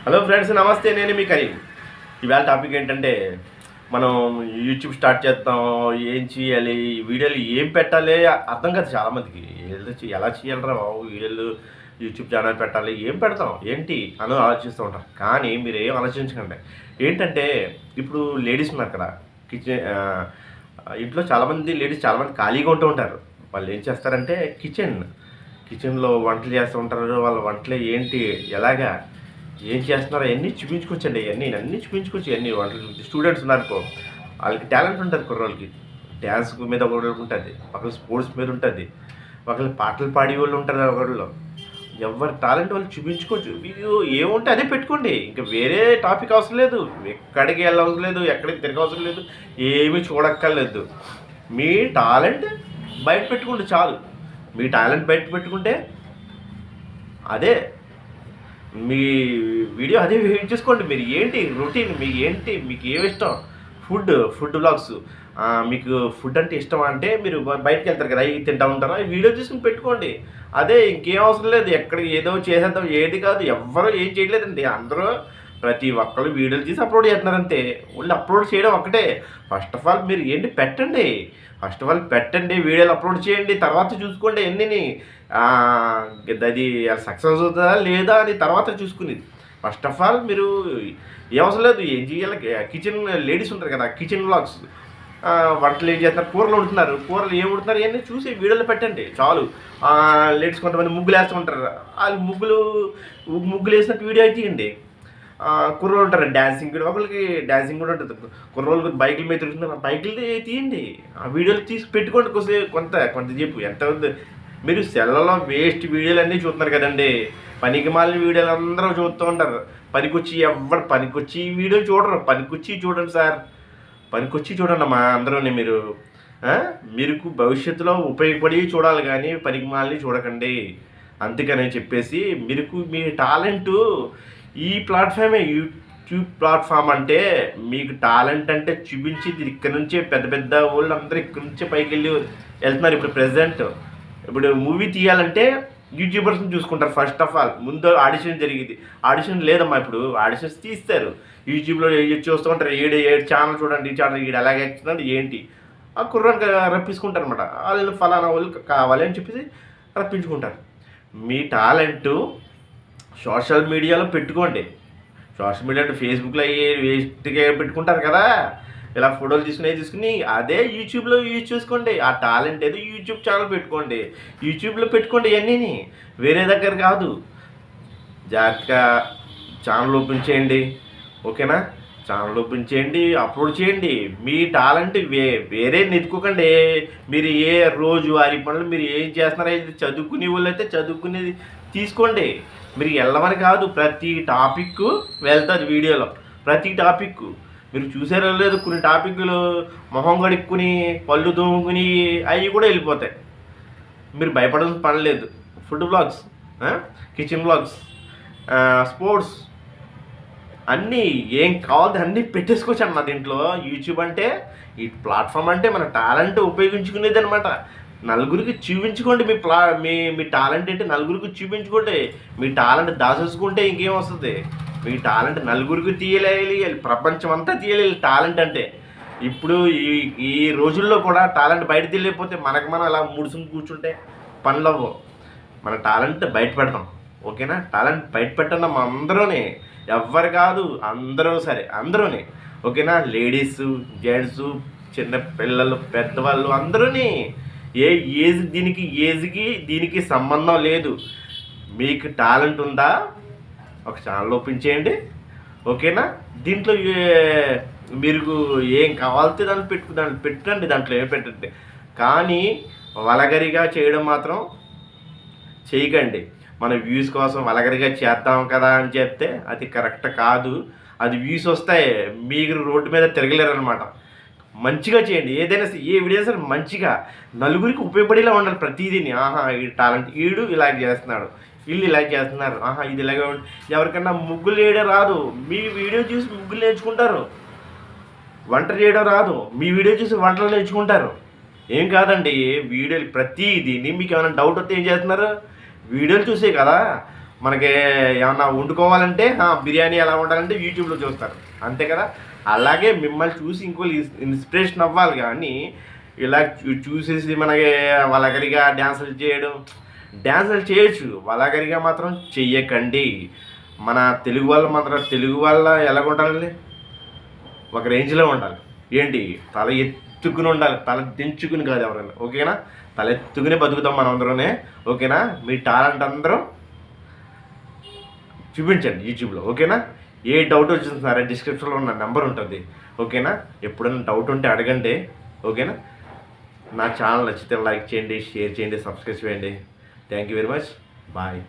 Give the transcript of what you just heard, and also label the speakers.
Speaker 1: Hello friends, నమస్తే. నేను మీ కరీం. ఇవాళ టాపిక్ ఏంటంటే, మనం యూట్యూబ్ స్టార్ట్ చేస్తాం. ఏం చేయాలి, వీడియోలు ఏం పెట్టాలి అర్థం కాదు చాలామందికి. ఎలా చేయాలరా బాబు, వీడియోలు యూట్యూబ్ ఛానల్ పెట్టాలి, ఏం పెడతాం ఏంటి అని ఆలోచిస్తూ ఉంటారు. కానీ మీరు ఏం ఆలోచించకండి. ఏంటంటే ఇప్పుడు లేడీస్ ఉన్నారు కదా, కిచెన్ ఇంట్లో చాలామంది లేడీస్ చాలామంది ఖాళీగా ఉంటూ ఉంటారు. వాళ్ళు ఏం చేస్తారంటే కిచెన్లో వంటలు చేస్తూ ఉంటారు. వాళ్ళ వంటలు ఏంటి, ఎలాగా ఏం చేస్తున్నారో అవన్నీ చూపించుకోవచ్చండి. అన్నీ చూపించుకోవచ్చు. అన్నీ వంటలు చూపించి స్టూడెంట్స్ ఉన్నారనుకో, వాళ్ళకి టాలెంట్ ఉంటుంది. కుర్రోళ్ళకి డ్యాన్స్ మీద ఒకరికి ఉంటుంది, ఒకళ్ళు స్పోర్ట్స్ మీద ఉంటుంది, ఒకళ్ళు పాటలు పాడే వాళ్ళు ఉంటారు. ఒకళ్ళు ఎవరి టాలెంట్ వాళ్ళు చూపించుకోవచ్చు. వీడియో ఏముంటే అదే పెట్టుకోండి. ఇంకా వేరే టాపిక్ అవసరం లేదు, ఎక్కడికి వెళ్ళవసరం లేదు, ఎక్కడికి తిరగవసరం లేదు, ఏమీ చూడక్కర్లేదు. మీ టాలెంట్ బయట పెట్టుకుంటే చాలు. మీ టాలెంట్ బయట పెట్టుకుంటే అదే మీ వీడియో, అదే వెయిట్ చేసుకోండి. మీరు ఏంటి రొటీన్, మీకు ఏమి ఇష్టం, ఫుడ్ బ్లాగ్స్. మీకు ఫుడ్ అంటే ఇష్టం అంటే మీరు బయటకు వెళ్తారు కదా, అవి తింటూ ఉంటారా, వీడియో తీసుకుని పెట్టుకోండి. అదే, ఇంకేం అవసరం లేదు. ఎక్కడికి ఏదో చేసేద్దాం, ఏది కాదు. ఎవ్వరూ ఏం చేయలేదండి. అందరూ ప్రతి ఒక్కరు వీడియోలు తీసి అప్లోడ్ చేస్తున్నారంతే. వాళ్ళు అప్లోడ్ చేయడం ఒక్కటే. ఫస్ట్ ఆఫ్ ఆల్ మీరు ఏంటి పెట్టండి. వీడియోలు అప్లోడ్ చేయండి. తర్వాత చూసుకోండి ఎన్నిని అది సక్సెస్ అవుతుందా లేదా అని తర్వాత చూసుకునేది. ఫస్ట్ ఆఫ్ ఆల్ మీరు ఏ అవసరం లేదు. ఏం చేయాలి, కిచెన్ లేడీస్ ఉంటారు కదా, కిచెన్ వ్లాగ్స్, వంటలు ఏం చేస్తున్నారు, కూరలు కూరలు ఏం వండుతున్నారు ఇవన్నీ చూసి వీడియోలో పెట్టండి చాలు. లేడీస్ కొంతమంది ముగ్గులు వేస్తూ ఉంటారు. వాళ్ళు ముగ్గులు వేసినట్టు వీడియో అయితే తీయండి. కుర్రోళ్ళు ఉంటారు డ్యాన్సింగ్ కూడా, ఒకరికి డ్యాన్సింగ్ కూడా ఉంటుంది. కుర్రోళ్ళు బైకుల మీద తిరుగుతున్నారు, బైకులు తీయండి. ఆ వీడియోలు తీసి పెట్టుకోండి. కొంతసేపు ఎంత ఉంది. మీరు సెల్లలో వేస్ట్ వీడియోలు అన్నీ చూస్తున్నారు కదండి. పనికి మాలిన వీడియోలు అందరూ చూస్తూ ఉంటారు. పనికొచ్చి వీడియోలు చూడరు. పనికొచ్చి చూడండి సార్, పనికొచ్చి చూడండి అమ్మా అందరూని. మీరు భవిష్యత్తులో ఉపయోగపడి చూడాలి, కానీ పనికి మాలిని చూడకండి. అందుకని చెప్పేసి మీ టాలెంటు ఈ ప్లాట్ఫామే, యూట్యూబ్ ప్లాట్ఫామ్ అంటే మీకు టాలెంట్ అంటే చూపించి ఇక్కడ నుంచే పెద్ద వాళ్ళు అందరూ ఇక్కడ నుంచే పైకి వెళ్తున్నారు. ఇప్పుడు మూవీ తీయాలంటే యూట్యూబర్స్ని చూసుకుంటారు. ఫస్ట్ ఆఫ్ ఆల్ ముందు ఆడిషన్ జరిగింది. ఆడిషన్ లేదమ్మా, ఇప్పుడు ఆడిషన్స్ తీస్తారు. యూట్యూబ్లో చూస్తూ ఉంటారు. ఏడు ఛానల్ చూడండి, ఈ ఛానల్ ఈడు ఎలాగ ఎక్కిందండి ఏంటి, ఆ కుర్రాన్ని రప్పించుకుంటారు అనమాట. వాళ్ళు ఫలానా వాళ్ళు కావాలి అని చెప్పేసి రప్పించుకుంటారు. మీ టాలెంటు సోషల్ మీడియాలో పెట్టుకోండి. సోషల్ మీడియా అంటే ఫేస్బుక్లో వేస్ట్గా పెట్టుకుంటారు కదా, ఇలా ఫోటోలు తీసుకుని అదే యూట్యూబ్లో యూజ్ చేసుకోండి. ఆ టాలెంట్ ఏదో యూట్యూబ్ ఛానల్ పెట్టుకోండి. యూట్యూబ్లో పెట్టుకోండి ఇవన్నీ, వేరే దగ్గర కాదు. జాగ్రత్తగా ఛానల్ ఓపెన్ చేయండి, ఓకేనా? ఛానల్ ఓపెన్ చేయండి, అప్లోడ్ చేయండి. మీ టాలెంట్ వేరే నెత్తుకోకండి. మీరు రోజు వారి పనులు మీరు ఏం చేస్తున్నారో, చదువుకునే వాళ్ళు అయితే చదువుకునేది తీసుకోండి. మీరు వెళ్ళమని కాదు, ప్రతి టాపిక్ వెళ్తుంది వీడియోలో. ప్రతి టాపిక్ మీరు చూసారో లేదు, కొన్ని టాపిక్లు మొహం కడుక్కుని పళ్ళు తోముకుని అవి కూడా వెళ్ళిపోతాయి. మీరు భయపడాల్సిన పని లేదు. Food blogs, kitchen blogs, sports, అన్నీ ఏం కావాలి అన్నీ పెట్టేసుకోవచ్చు అన్నమాట దీంట్లో. యూట్యూబ్ అంటే, ఈ ప్లాట్ఫామ్ అంటే మన టాలెంట్ ఉపయోగించుకునేది అనమాట. నలుగురికి చూపించుకోండి. మీ టాలెంట్ అంటే నలుగురికి చూపించుకోండి. మీ టాలెంట్ దాచేసుకుంటే ఇంకేం వస్తుంది. మీ టాలెంట్ నలుగురికి తీయలేయాలి, ప్రపంచం అంతా తీయలేదు టాలెంట్ అంటే. ఇప్పుడు ఈ రోజుల్లో కూడా టాలెంట్ బయట తెలియకపోతే మనం అలా ముడుసుని కూర్చుంటే పనులు అవ్వవు. మన టాలెంట్ బయట పెడతాం, ఓకేనా? టాలెంట్ బయట పెట్టడం అందరూనే, ఎవ్వరు కాదు, అందరూ సరే, అందరూనే, ఓకేనా? లేడీస్, జెంట్స్, చిన్న పిల్లలు, పెద్దవాళ్ళు అందరూని. ఏజ్కి దీనికి సంబంధం లేదు. మీకు టాలెంట్ ఉందా, ఒక ఛానల్ ఓపెన్ చేయండి, ఓకేనా? దీంట్లో మీరు ఏం కావాలితే దాన్ని పెట్టండి, దాంట్లో ఏమి పెట్టండి. కానీ వలగరిగా చేయడం మాత్రం చేయకండి. మన వ్యూస్ కోసం వలగరిగా చేద్దాం కదా అని చెప్తే అది కరెక్ట్ కాదు. అది వ్యూస్ వస్తాయి, మీరు రోడ్డు మీద తిరగలేరనమాట. మంచిగా చేయండి. ఏదైనా ఏ వీడియో సరే మంచిగా నలుగురికి ఉపయోగపడేలా ఉండాలి ప్రతిదీని. ఈ టాలెంట్, వీడు ఇలాగ చేస్తున్నాడు, వీళ్ళు ఇలా చేస్తున్నారు, ఇది ఇలాగే. ఎవరికన్నా ముగ్గులు వేయడం రాదు, మీ వీడియో చూసి ముగ్గులు నేర్చుకుంటారు. వంట చేయడం రాదు, మీ వీడియో చూసి వంటలు నేర్చుకుంటారు. ఏం కాదండి, వీడియోలు ప్రతిదీని మీకు ఏమైనా డౌట్ వస్తే ఏం చేస్తున్నారు, వీడియోలు చూసే కదా. మనకి ఏమన్నా వండుకోవాలంటే బిర్యానీ ఎలా వండాలంటే యూట్యూబ్లో చూస్తారు, అంతే కదా. అలాగే మిమ్మల్ని చూసి ఇంకోళ్ళు ఇన్స్పిరేషన్ అవ్వాలి, కానీ ఇలా చూసేసి మనకి వలగరిగా డ్యాన్సులు చేయొచ్చు, వలగరిగా మాత్రం చెయ్యకండి. మన తెలుగు వాళ్ళ ఎలా ఉండాలి, ఒక రేంజ్లో ఉండాలి. ఏంటి, తల ఎత్తుకుని ఉండాలి, తల దించుకుని కాదు ఎవరైనా, ఓకేనా. తల ఎత్తుకునే బతుకుతాం మనం అందరూనే, ఓకేనా. మీ టాలెంట్ అందరూ చూపించండి యూట్యూబ్లో, ఓకేనా. ఏ డౌట్ వచ్చింది సరే డిస్క్రిప్షన్లో ఉన్న నెంబర్ ఉంటుంది, ఓకేనా. ఎప్పుడైనా డౌట్ ఉంటే అడగండి, ఓకేనా. నా ఛానల్ నచ్చితే లైక్ చేయండి, షేర్ చేయండి, సబ్స్క్రైబ్ చేయండి. Thank you very much, bye.